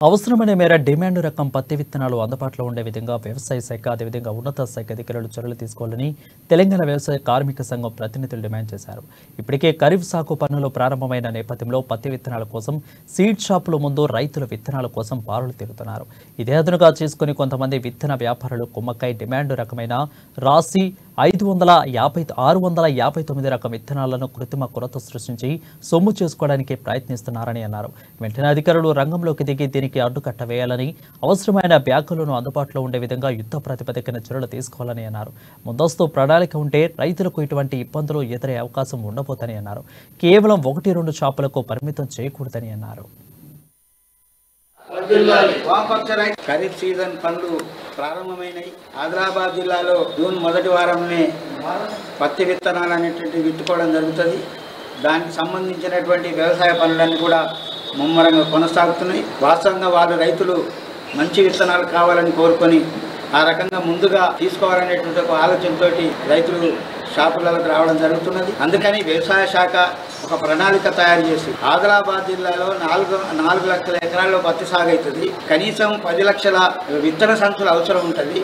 అవసరమైన మేర డిమాండ్ రకం పత్తి విత్తనాలు అందుబాటులో ఉండే విధంగా వ్యవసాయ శాఖ అదేవిధంగా ఉన్నత శాఖ అధికారులు చర్యలు తీసుకోవాలని తెలంగాణ వ్యవసాయ కార్మిక సంఘం ప్రతినిధులు డిమాండ్ చేశారు. ఇప్పటికే ఖరీఫ్ సాగు పనులు ప్రారంభమైన నేపథ్యంలో పత్తి విత్తనాల కోసం సీడ్ షాపుల ముందు రైతులు విత్తనాల కోసం బారులు తిరుగుతున్నారు. ఇదే అదునుగా చేసుకుని కొంతమంది విత్తన వ్యాపారులు కుమ్మక్కై డిమాండ్ రకమైన రాసి 659 రకం విత్తనాలను కృత్రిమ కొరత సృష్టించి సొమ్ము చేసుకోవడానికి ప్రయత్నిస్తున్నారని అన్నారు. వెంటనే అధికారులు రంగంలోకి దిగి దీనికి అడ్డుకట్ట వేయాలని, అవసరమైన బ్యాగులను అందుబాటులో ఉండే విధంగా యుద్ధ ప్రాతిపదికన చర్యలు తీసుకోవాలని అన్నారు. ముందస్తు ప్రణాళిక ఉంటే రైతులకు ఇటువంటి ఇబ్బందులు ఎదురయ్యే అవకాశం ఉండబోదని అన్నారు. కేవలం 1-2 షాపులకు పరిమితం చేయకూడదని అన్నారు. ఖరీఫ్ సీజన్ పనులు ప్రారంభమైనాయి. ఆదిలాబాద్ జిల్లాలో జూన్ మొదటి వారంలో పత్తి విత్తనాలు అనేటువంటి విత్తుకోవడం జరుగుతుంది. దానికి సంబంధించినటువంటి వ్యవసాయ పనులన్నీ కూడా ముమ్మరంగా కొనసాగుతున్నాయి. వాస్తవంగా వాళ్ళు రైతులు మంచి విత్తనాలు కావాలని కోరుకొని ఆ రకంగా ముందుగా తీసుకోవాలనేటువంటి ఒక ఆలోచనతో రైతులు షాపులకు రావడం జరుగుతున్నది. అందుకని వ్యవసాయ శాఖ ఒక ప్రణాళిక తయారు చేసి ఆదిలాబాద్ జిల్లాలో 4 లక్షల ఎకరాల్లో పత్తి సాగు అవుతుంది. కనీసం 10 లక్షల విత్తన సంచులు అవసరం ఉంటుంది.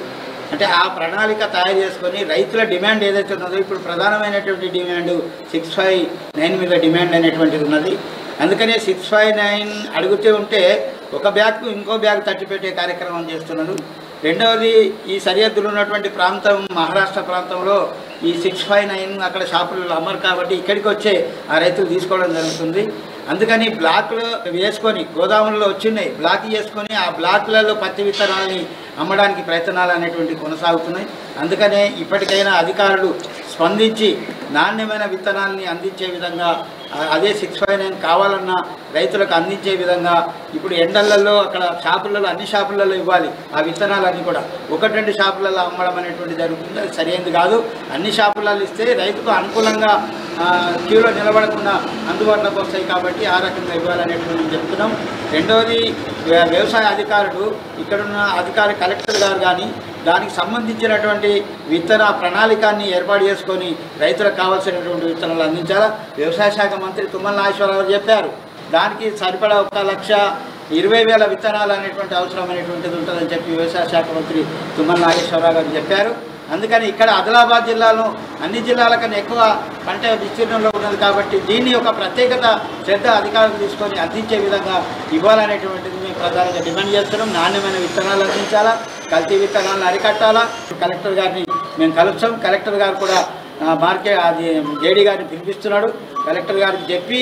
అంటే ఆ ప్రణాళిక తయారు చేసుకొని రైతుల డిమాండ్ ఏదైతే ఉన్నదో, ఇప్పుడు ప్రధానమైనటువంటి డిమాండ్ 659 మీద డిమాండ్ అనేటువంటిది ఉన్నది. అందుకనే 659 అడుగుతూ ఉంటే ఒక బ్యాగ్కు ఇంకో బ్యాగ్ తట్టిపెట్టే కార్యక్రమం చేస్తున్నారు. రెండవది, ఈ సరిహద్దులు ఉన్నటువంటి ప్రాంతం మహారాష్ట్ర ప్రాంతంలో ఈ 659 అక్కడ షాపులు అమ్మరు కాబట్టి ఇక్కడికి వచ్చే ఆ రైతులు తీసుకోవడం జరుగుతుంది. అందుకని బ్లాక్లు వేసుకొని గోదాములలో వచ్చినాయి, బ్లాక్ చేసుకొని ఆ బ్లాక్లలో పత్తి విత్తనాలని అమ్మడానికి ప్రయత్నాలు అనేటువంటి కొనసాగుతున్నాయి. అందుకనే ఇప్పటికైనా అధికారులు స్పందించి నాణ్యమైన విత్తనాలని అందించే విధంగా, అదే 659 కావాలన్నా రైతులకు అందించే విధంగా ఇప్పుడు ఎండలలో అక్కడ షాపులలో అన్ని షాపులలో ఇవ్వాలి. ఆ విత్తనాలన్నీ కూడా 1-2 షాపులలో అమ్మడం అనేటువంటి జరుగుతుంది. అది సరైనది కాదు. అన్ని షాపులలో ఇస్తే రైతుకు అనుకూలంగా క్యూలో నిలబడకుండా అందుబాటులోకి వస్తాయి కాబట్టి ఆ రకంగా ఇవ్వాలనేటువంటి చెప్తున్నాం. రెండవది, వ్యవసాయ అధికారులు ఇక్కడున్న అధికారి కలెక్టర్ గారు కానీ దానికి సంబంధించినటువంటి విత్తన ప్రణాళికాన్ని ఏర్పాటు చేసుకొని రైతులకు కావాల్సినటువంటి విత్తనాలు అందించాలా. వ్యవసాయ శాఖ మంత్రి తుమ్మల నాగేశ్వరరావు చెప్పారు, దానికి సరిపడా 1,20,000 విత్తనాలు అనేటువంటి అవసరమైనటువంటిది ఉంటుందని చెప్పి వ్యవసాయ శాఖ మంత్రి తుమ్మల నాగేశ్వరరావు గారు చెప్పారు. అందుకని ఇక్కడ ఆదిలాబాద్ జిల్లాలో అన్ని జిల్లాల కన్నా ఎక్కువ పంట విస్తీర్ణంలో ఉన్నది కాబట్టి దీన్ని ఒక ప్రత్యేకత శ్రద్ధ అధికారులు తీసుకొని అందించే విధంగా ఇవ్వాలనేటువంటిది మేము ప్రధానంగా డిమాండ్ చేస్తున్నాం. నాణ్యమైన విత్తనాలు అందించాలా, కల్తీ విత్తనాలను అరికట్టాలా. కలెక్టర్ గారిని మేము కలుస్తాం. కలెక్టర్ గారు కూడా జేడీ గారిని పిలిపిస్తున్నాడు. కలెక్టర్ గారికి చెప్పి